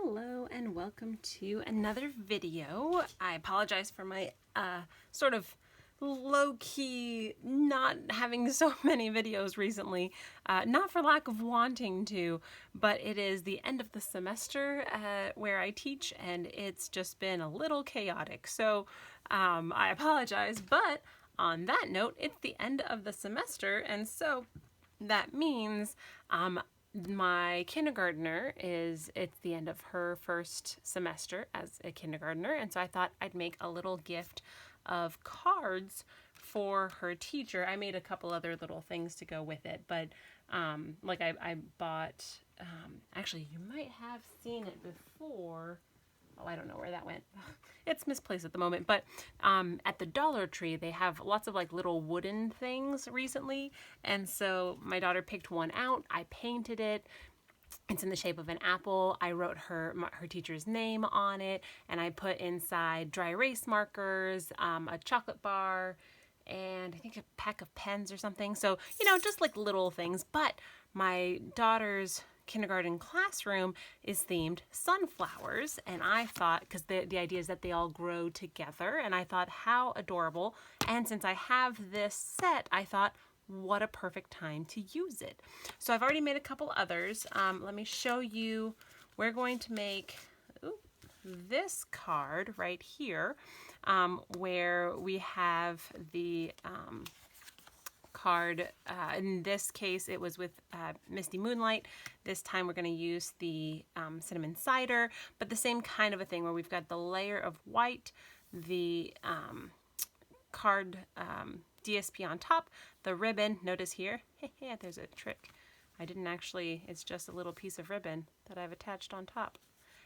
Hello and welcome to another video. I apologize for my sort of low-key not having so many videos recently, not for lack of wanting to, but it is the end of the semester where I teach and it's just been a little chaotic. So I apologize, but on that note, it's the end of the semester, and so that means my kindergartner it's the end of her first semester as a kindergartner, and so I thought I'd make a little gift of cards for her teacher. I made a couple other little things to go with it, but like I bought, actually you might have seen it before. Oh, I don't know where that went. It's misplaced at the moment, but at the Dollar Tree, they have lots of like little wooden things recently. And so my daughter picked one out. I painted it. It's in the shape of an apple. I wrote her teacher's name on it, and I put inside dry erase markers, a chocolate bar, and I think a pack of pens or something. So, you know, just like little things. But my daughter's kindergarten classroom is themed sunflowers, and I thought, because the idea is that they all grow together, and I thought how adorable. And since I have this set, I thought what a perfect time to use it. So I've already made a couple others. Let me show you. We're going to make this card right here, where we have the card. In this case, it was with Misty Moonlight. This time we're going to use the Cinnamon Cider, but the same kind of a thing where we've got the layer of white, the card DSP on top, the ribbon. Notice here, there's a trick. I didn't actually, it's just a little piece of ribbon that I've attached on top.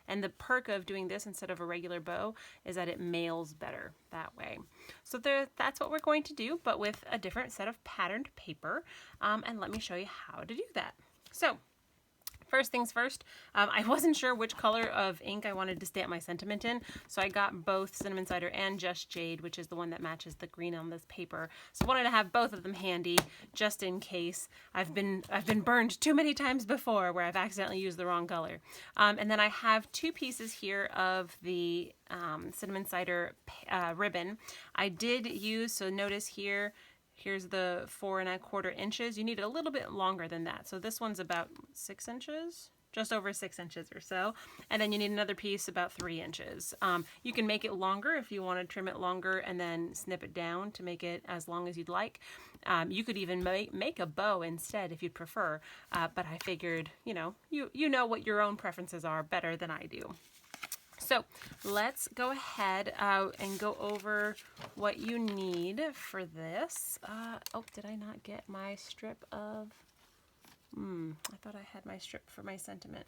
And the perk of doing this instead of a regular bow is that it mails better that way. So that's what we're going to do, but with a different set of patterned paper. And let me show you how to do that. So first things first, I wasn't sure which color of ink I wanted to stamp my sentiment in, so I got both Cinnamon Cider and Just Jade, which is the one that matches the green on this paper. So I wanted to have both of them handy just in case. I've been burned too many times before where I've accidentally used the wrong color. And then I have two pieces here of the Cinnamon Cider ribbon. I did use, so notice here, here's the 4 1/4 inches. You need it a little bit longer than that. So this one's about 6 inches, just over 6 inches or so. And then you need another piece about 3 inches. You can make it longer if you want to trim it longer and then snip it down to make it as long as you'd like. You could even make a bow instead if you'd prefer. But I figured, you know what your own preferences are better than I do. So let's go ahead and go over what you need for this. Oh, did I not get my strip of, I thought I had my strip for my sentiment.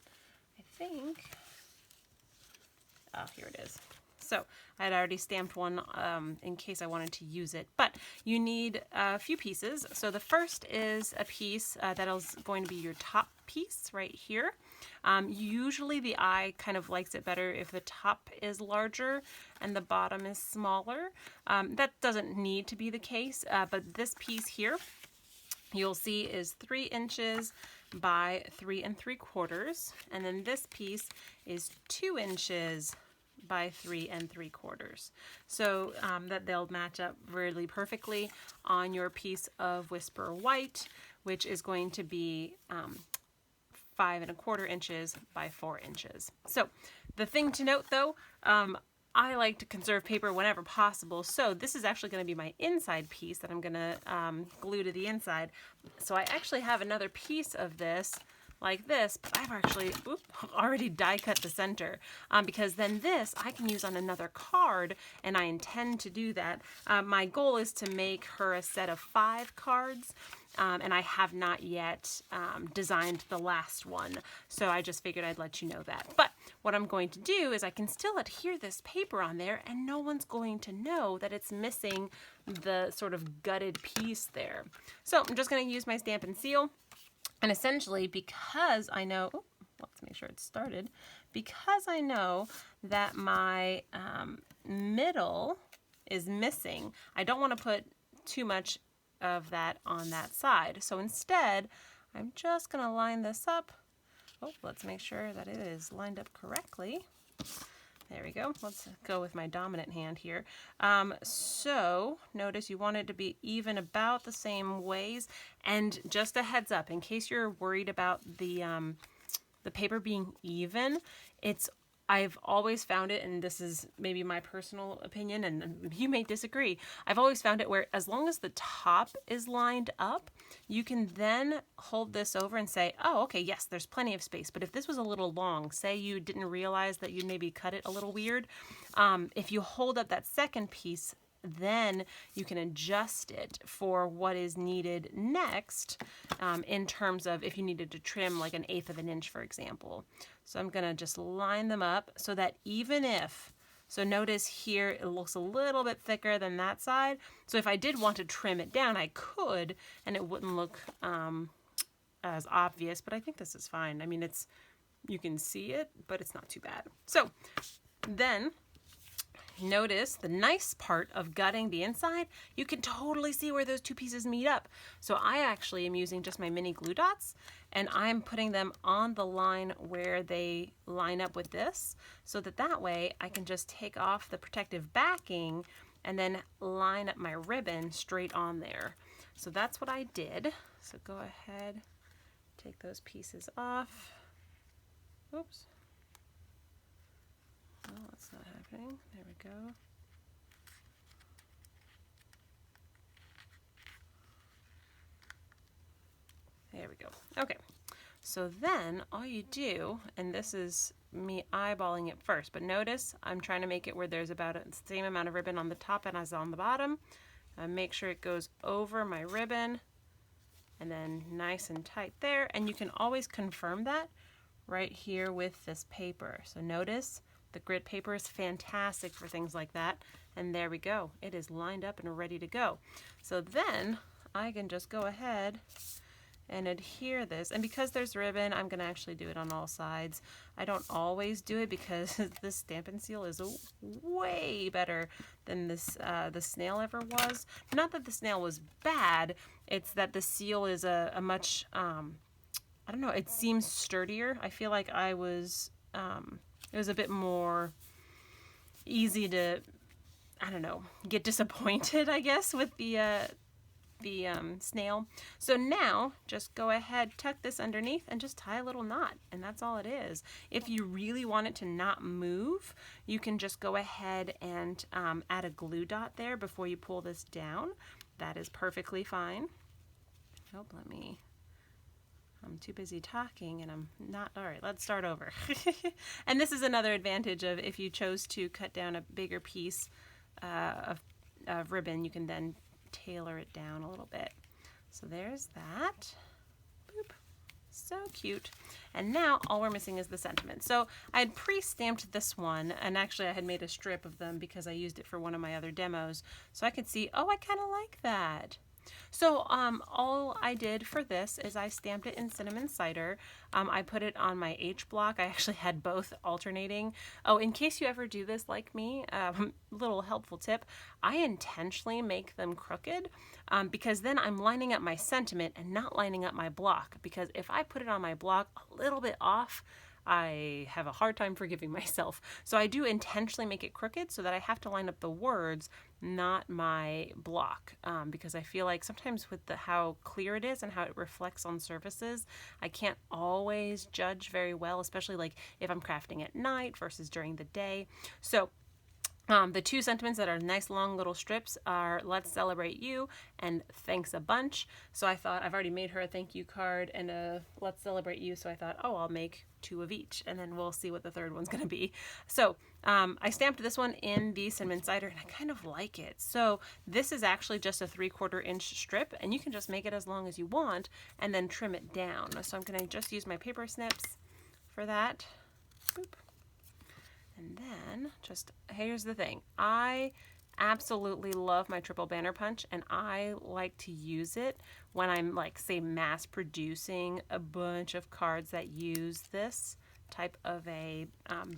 I think, oh, here it is. So I had already stamped one in case I wanted to use it, but you need a few pieces. So the first is a piece that is going to be your top piece right here. Usually the eye kind of likes it better if the top is larger and the bottom is smaller. That doesn't need to be the case, but this piece here you'll see is 3 inches by 3 3/4, and then this piece is 2 inches by 3 3/4. So that they'll match up really perfectly on your piece of Whisper White, which is going to be 5 1/4 inches by 4 inches. So the thing to note though, I like to conserve paper whenever possible, so this is actually going to be my inside piece that I'm going to glue to the inside. So I actually have another piece of this like this, but I've actually already die cut the center because then this I can use on another card, and I intend to do that. My goal is to make her a set of 5 cards, and I have not yet designed the last one, so I just figured I'd let you know that. But what I'm going to do is I can still adhere this paper on there, and no one's going to know that it's missing the sort of gutted piece there. So I'm just going to use my Stampin' Seal. And essentially, because I know, let's make sure it's started, because I know that my middle is missing, I don't want to put too much of that on that side. So instead, I'm just going to line this up Oh, let's make sure that it is lined up correctly. There we go. Let's go with my dominant hand here. So notice you want it to be even about the same ways. And just a heads up, in case you're worried about the paper being even, I've always found it, and this is maybe my personal opinion, and you may disagree. I've always found it where as long as the top is lined up, you can then hold this over and say, oh, okay, yes, there's plenty of space. But if this was a little long, say you didn't realize that you maybe cut it a little weird, if you hold up that second piece, then you can adjust it for what is needed next, in terms of if you needed to trim like 1/8 of an inch, for example. So I'm going to just line them up so that even if, so notice here it looks a little bit thicker than that side. So if I did want to trim it down, I could, and it wouldn't look as obvious, but I think this is fine. I mean, you can see it, but it's not too bad. So then notice the nice part of gutting the inside, you can totally see where those two pieces meet up. So I actually am using just my mini glue dots, and I'm putting them on the line where they line up with this, so that way I can just take off the protective backing and then line up my ribbon straight on there. So that's what I did. So go ahead, take those pieces off. Oops. Oh, that's not happening. There we go. There we go. Okay. So then all you do, and this is me eyeballing it first, but notice I'm trying to make it where there's about the same amount of ribbon on the top and as on the bottom. Make sure it goes over my ribbon and then nice and tight there. And you can always confirm that right here with this paper. So notice the grit paper is fantastic for things like that. And there we go. It is lined up and ready to go. So then I can just go ahead and adhere this. And because there's ribbon, I'm going to actually do it on all sides. I don't always do it because this Stampin' Seal is way better than this the snail ever was. Not that the snail was bad, it's that the seal is a much, I don't know, it seems sturdier. I feel like it was a bit more easy to, I don't know, get disappointed, I guess, with the snail. So now just go ahead, tuck this underneath and just tie a little knot, and that's all it is. If you really want it to not move, you can just go ahead and add a glue dot there before you pull this down. That is perfectly fine. Oh, I'm too busy talking and I'm not. All right, let's start over. And this is another advantage of if you chose to cut down a bigger piece of ribbon, you can then tailor it down a little bit. So there's that. Boop. So cute. And now all we're missing is the sentiment. So I had pre-stamped this one, and actually I had made a strip of them because I used it for one of my other demos. So I could see, oh, I kind of like that. So all I did for this is I stamped it in Cinnamon Cider. I put it on my H block. I actually had both alternating. Oh, in case you ever do this like me, little helpful tip, I intentionally make them crooked because then I'm lining up my sentiment and not lining up my block, because if I put it on my block a little bit off, I have a hard time forgiving myself. So I do intentionally make it crooked so that I have to line up the words, not my block, because I feel like sometimes with how clear it is and how it reflects on surfaces, I can't always judge very well, especially like if I'm crafting at night versus during the day. So the two sentiments that are nice long little strips are "Let's Celebrate You" and "Thanks a Bunch." So I thought, I've already made her a thank you card and a "Let's Celebrate You," so I thought, oh, I'll make 2 of each, and then we'll see what the third one's going to be. So I stamped this one in the Cinnamon Cider, and I kind of like it. So this is actually just a 3/4 inch strip, and you can just make it as long as you want and then trim it down. So I'm going to just use my paper snips for that. Boop. And then here's the thing. I absolutely love my triple banner punch, and I like to use it when I'm like, say, mass producing a bunch of cards that use this type of a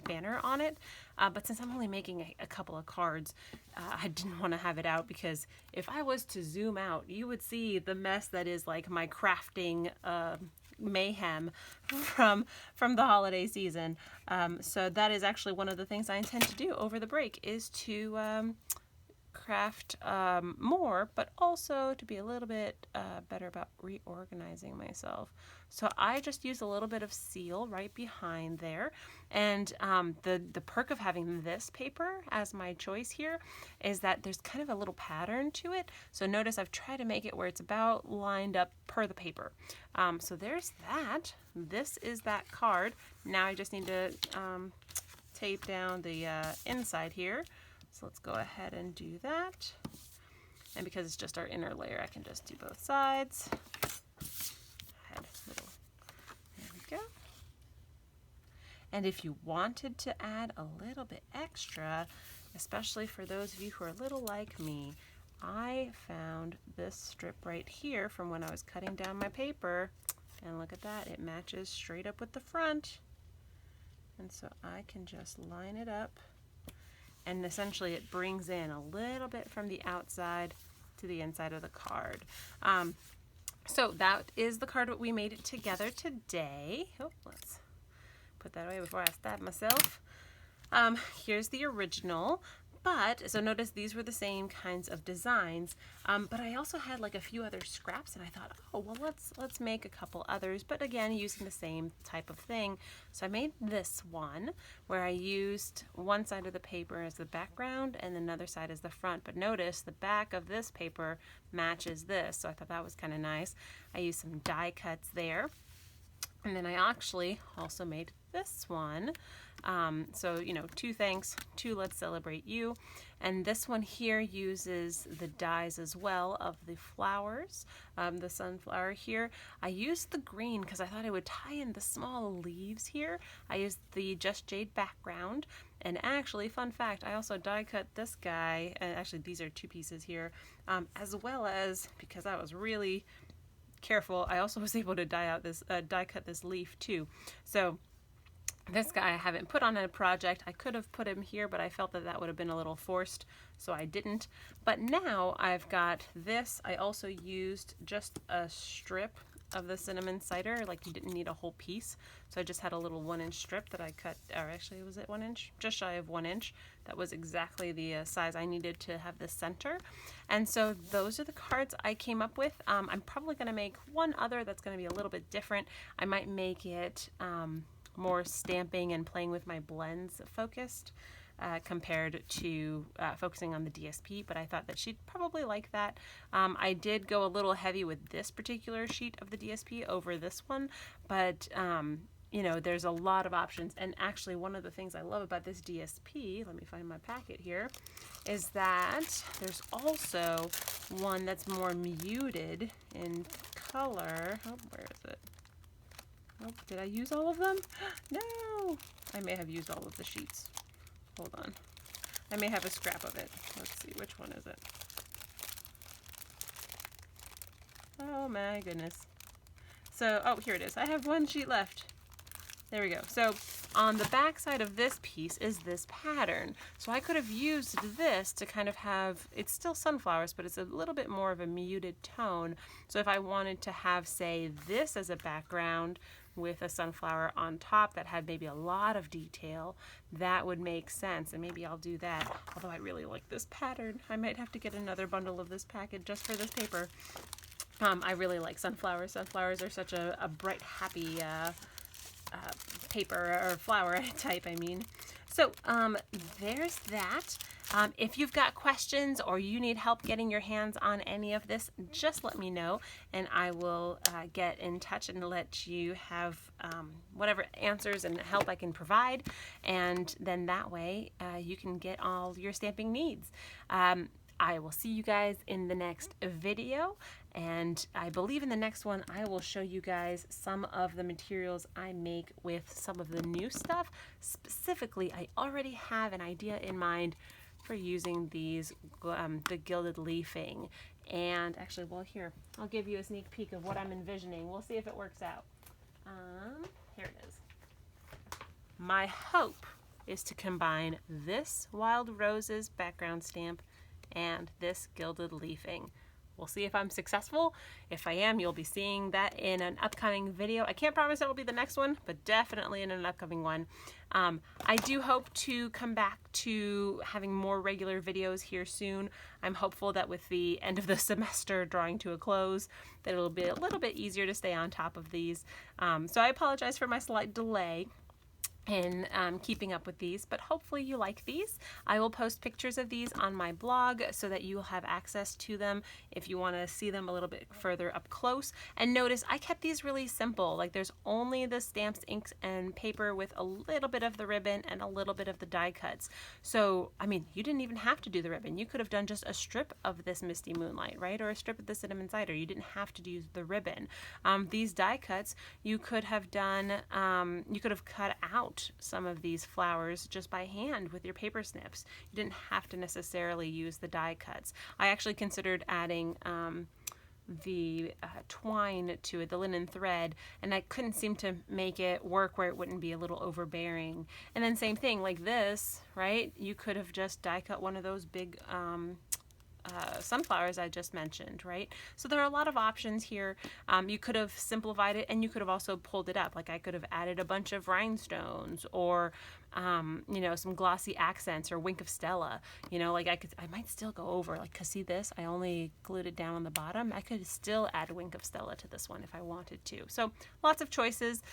banner on it. But since I'm only making a couple of cards, I didn't want to have it out, because if I was to zoom out, you would see the mess that is like my crafting mayhem from the holiday season. So that is actually one of the things I intend to do over the break, is to craft more, but also to be a little bit better about reorganizing myself. So I just use a little bit of seal right behind there, and the perk of having this paper as my choice here is that there's kind of a little pattern to it. So notice I've tried to make it where it's about lined up per the paper. So there's that. This is that card. Now I just need to tape down the inside here. So let's go ahead and do that. And because it's just our inner layer, I can just do both sides. There we go. And if you wanted to add a little bit extra, especially for those of you who are a little like me, I found this strip right here from when I was cutting down my paper. And look at that, it matches straight up with the front. And so I can just line it up. And essentially it brings in a little bit from the outside to the inside of the card. So that is the card that we made it together today. Oh, let's put that away before I stab myself. Here's the original. But, so notice these were the same kinds of designs, but I also had like a few other scraps, and I thought, oh, well, let's make a couple others, but again, using the same type of thing. So I made this one where I used one side of the paper as the background and another side as the front, but notice the back of this paper matches this, so I thought that was kind of nice. I used some die cuts there. And then I actually also made this one. So, you know, 2 thanks, 2 let's celebrate you. And this one here uses the dies as well of the flowers, the sunflower here. I used the green because I thought it would tie in the small leaves here. I used the Just Jade background. And actually, fun fact, I also die cut this guy, and actually these are 2 pieces here, as well as, because I was really careful, I also was able to die cut this leaf too. So this guy I haven't put on a project. I could have put him here, but I felt that that would have been a little forced, so I didn't. But now I've got this. I also used just a strip of the Cinnamon Cider, like you didn't need a whole piece. So I just had a little 1-inch strip that I cut, or actually was it 1 inch? Just shy of 1 inch. That was exactly the size I needed to have the center. And so those are the cards I came up with. I'm probably going to make one other that's going to be a little bit different. I might make it more stamping and playing with my blends focused. Compared to focusing on the DSP, but I thought that she'd probably like that. I did go a little heavy with this particular sheet of the DSP over this one, but you know, there's a lot of options. And actually, one of the things I love about this DSP, let me find my packet here, is that there's also one that's more muted in color. Oh, where is it? Oh, did I use all of them? No! I may have used all of the sheets. Hold on. I may have a scrap of it. Let's see, which one is it? Oh my goodness. So, oh, here it is. I have 1 sheet left. There we go. So, on the back side of this piece is this pattern. So I could have used this to kind of have, it's still sunflowers, but it's a little bit more of a muted tone. So if I wanted to have, say, this as a background with a sunflower on top that had maybe a lot of detail, that would make sense, and maybe I'll do that. Although I really like this pattern. I might have to get another bundle of this packet just for this paper. I really like sunflowers. Sunflowers are such a bright, happy paper or flower type, I mean. So there's that. If you've got questions or you need help getting your hands on any of this, just let me know and I will get in touch and let you have whatever answers and help I can provide, and then that way you can get all your stamping needs. I will see you guys in the next video, and I believe in the next one I will show you guys some of the materials I make with some of the new stuff. Specifically, I already have an idea in mind for using these, the gilded leafing. And actually, well, here, I'll give you a sneak peek of what I'm envisioning. We'll see if it works out. Here it is. My hope is to combine this Wild Roses background stamp and this gilded leafing. we'll see if I'm successful. If I am, you'll be seeing that in an upcoming video. I can't promise it will be the next one, but definitely in an upcoming one. I do hope to come back to having more regular videos here soon. I'm hopeful that with the end of the semester drawing to a close, that it'll be a little bit easier to stay on top of these. So I apologize for my slight delay in keeping up with these, but hopefully you like these. I will post pictures of these on my blog so that you will have access to them if you want to see them a little bit further up close. And notice I kept these really simple. Like there's only the stamps, inks, and paper with a little bit of the ribbon and a little bit of the die cuts. So, I mean, you didn't even have to do the ribbon. You could have done just a strip of this Misty Moonlight, right? Or a strip of the Cinnamon Cider. You didn't have to use the ribbon. These die cuts, you could have done, you could have cut out some of these flowers just by hand with your paper snips. You didn't have to necessarily use the die cuts. I actually considered adding the twine to it, the linen thread, and I couldn't seem to make it work where it wouldn't be a little overbearing. And then same thing like this, right? You could have just die cut one of those big sunflowers I just mentioned, right? So there are a lot of options here. You could have simplified it, and you could have also pulled it up. Like I could have added a bunch of rhinestones, or you know, some glossy accents, or Wink of Stella. You know, like I might still go over, like, cause see this, I only glued it down on the bottom. I could still add Wink of Stella to this one if I wanted to. So lots of choices.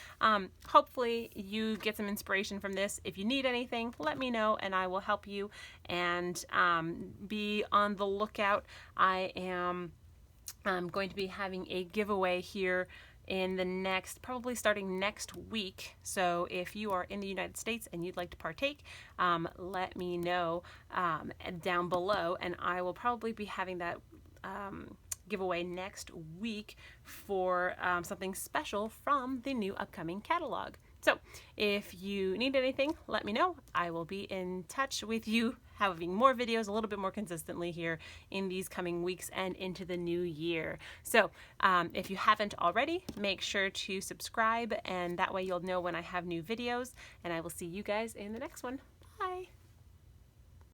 Hopefully you get some inspiration from this. If you need anything, let me know and I will help you. And be on the lookout. I am going to be having a giveaway here in the next, probably starting next week. So if you are in the United States and you'd like to partake, let me know down below, and I will probably be having that giveaway next week for something special from the new upcoming catalog. So if you need anything, let me know. I will be in touch with you, having more videos a little bit more consistently here in these coming weeks and into the new year. So if you haven't already, make sure to subscribe, and that way you'll know when I have new videos, and I will see you guys in the next one. Bye.